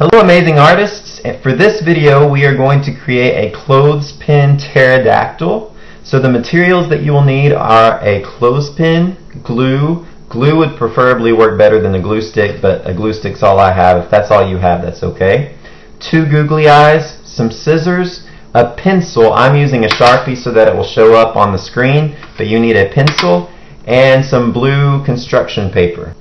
Hello amazing artists, for this video we are going to create a clothespin pterodactyl. So the materials that you will need are a clothespin, glue would preferably work better than a glue stick, but a glue stick's all I have. If that's all you have, that's okay. 2 googly eyes, some scissors, a pencil. I'm using a Sharpie so that it will show up on the screen, but you need a pencil, and some blue construction paper.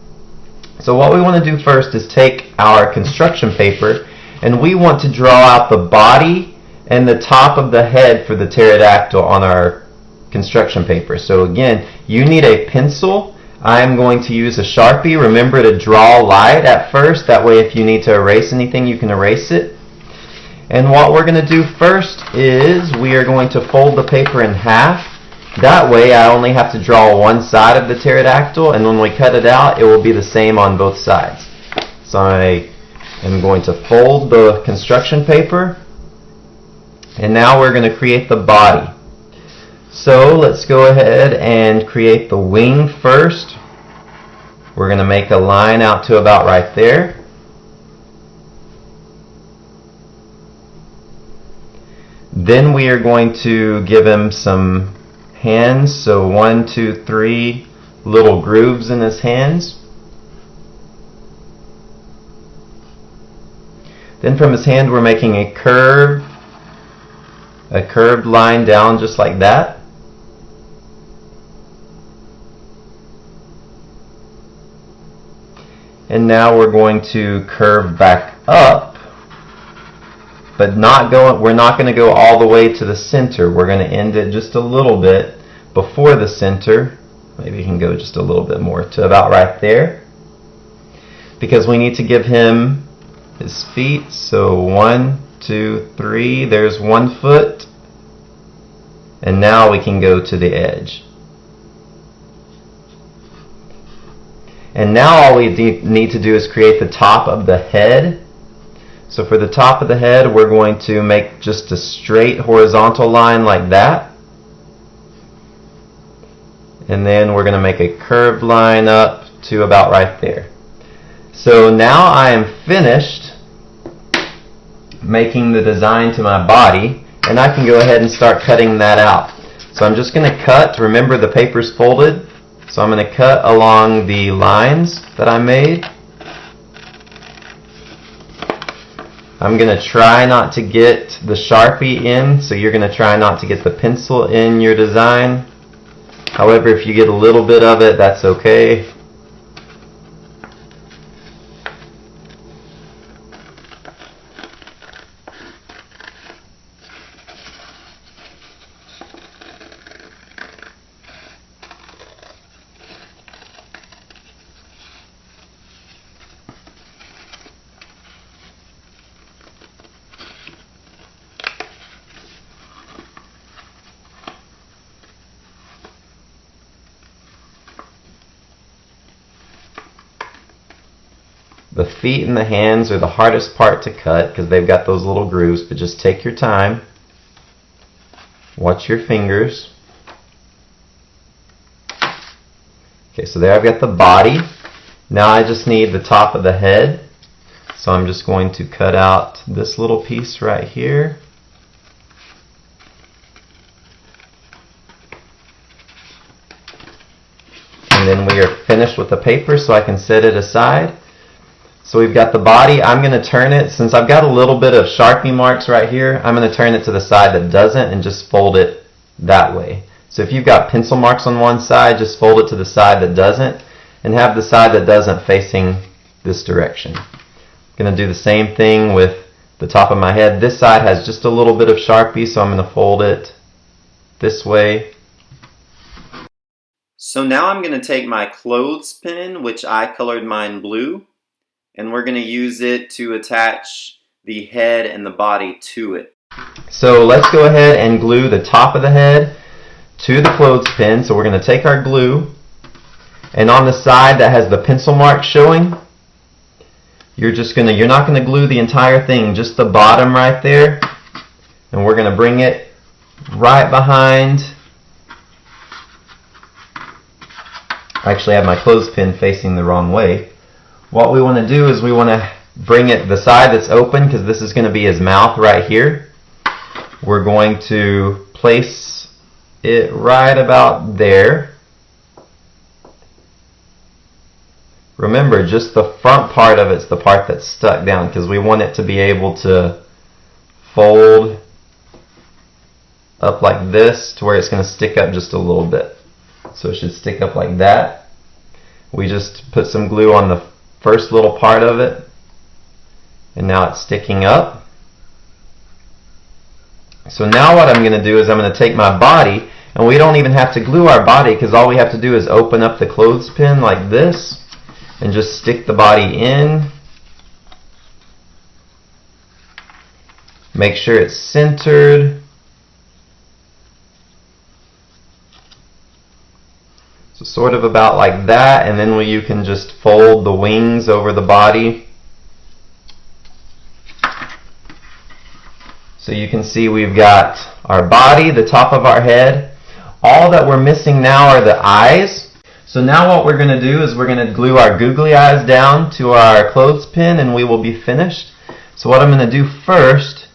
So what we want to do first is take our construction paper and we want to draw out the body and the top of the head for the pterodactyl on our construction paper. So again, you need a pencil. I'm going to use a Sharpie. Remember to draw light at first, that way if you need to erase anything you can erase it. And what we're going to do first is we are going to fold the paper in half. That way I only have to draw one side of the pterodactyl, and when we cut it out it will be the same on both sides. So I am going to fold the construction paper, and now we're going to create the body. So let's go ahead and create the wing first. We're going to make a line out to about right there. Then we are going to give him some hands, so 1, 2, 3 little grooves in his hands. Then from his hand we're making a curved line down just like that. And now we're going to curve back up, but we're not going to go all the way to the center. We're going to end it just a little bit before the center. Maybe you can go just a little bit more to about right there, because we need to give him his feet. So 1, 2, 3, there's 1 foot, and now we can go to the edge. And now all we need to do is create the top of the head. So for the top of the head we're going to make just a straight horizontal line like that. And then we're going to make a curved line up to about right there. So now I am finished making the design to my body, and I can go ahead and start cutting that out. So I'm just going to cut. Remember, the paper's folded, so I'm going to cut along the lines that I made. I'm going to try not to get the Sharpie in, so you're going to try not to get the pencil in your design. However, if you get a little bit of it, that's okay. The feet and the hands are the hardest part to cut because they've got those little grooves, but just take your time. Watch your fingers. Okay, so there I've got the body. Now I just need the top of the head. So I'm just going to cut out this little piece right here. And then we are finished with the paper, so I can set it aside. So we've got the body. I'm going to turn it, since I've got a little bit of Sharpie marks right here, I'm going to turn it to the side that doesn't and just fold it that way. So if you've got pencil marks on one side, just fold it to the side that doesn't, and have the side that doesn't facing this direction. I'm going to do the same thing with the top of my head. This side has just a little bit of Sharpie, so I'm going to fold it this way. So now I'm going to take my clothespin, which I colored mine blue, and we're going to use it to attach the head and the body to it. So let's go ahead and glue the top of the head to the clothespin. So we're going to take our glue, and on the side that has the pencil mark showing, you're not going to glue the entire thing, just the bottom right there, and we're going to bring it right behind. I actually have my clothespin facing the wrong way. What we want to do is we want to bring it the side that's open, because this is going to be his mouth right here. We're going to place it right about there. Remember, just the front part of it's the part that's stuck down, because we want it to be able to fold up like this to where it's going to stick up just a little bit. So it should stick up like that. We just put some glue on the first little part of it, and now it's sticking up. So now what I'm going to do is I'm going to take my body, and we don't even have to glue our body, because all we have to do is open up the clothespin like this and just stick the body in. Make sure it's centered. So sort of about like that, and then you can just fold the wings over the body. So you can see we've got our body, the top of our head. All that we're missing now are the eyes. So now what we're going to do is we're going to glue our googly eyes down to our clothespin, and we will be finished. So what I'm going to do first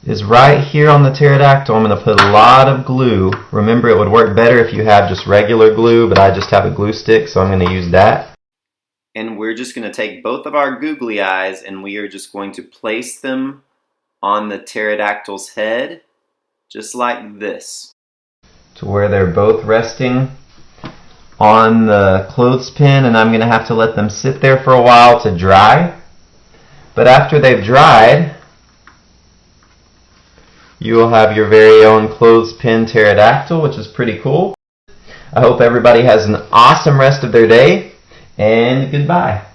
is right here on the pterodactyl, I'm going to put a lot of glue. Remember, it would work better if you have just regular glue, but I just have a glue stick, so I'm going to use that. And we're just going to take both of our googly eyes, and we are just going to place them on the pterodactyl's head, just like this, to where they're both resting on the clothespin, and I'm going to have to let them sit there for a while to dry. But after they've dried, you will have your very own clothespin pterodactyl, which is pretty cool. I hope everybody has an awesome rest of their day, and goodbye.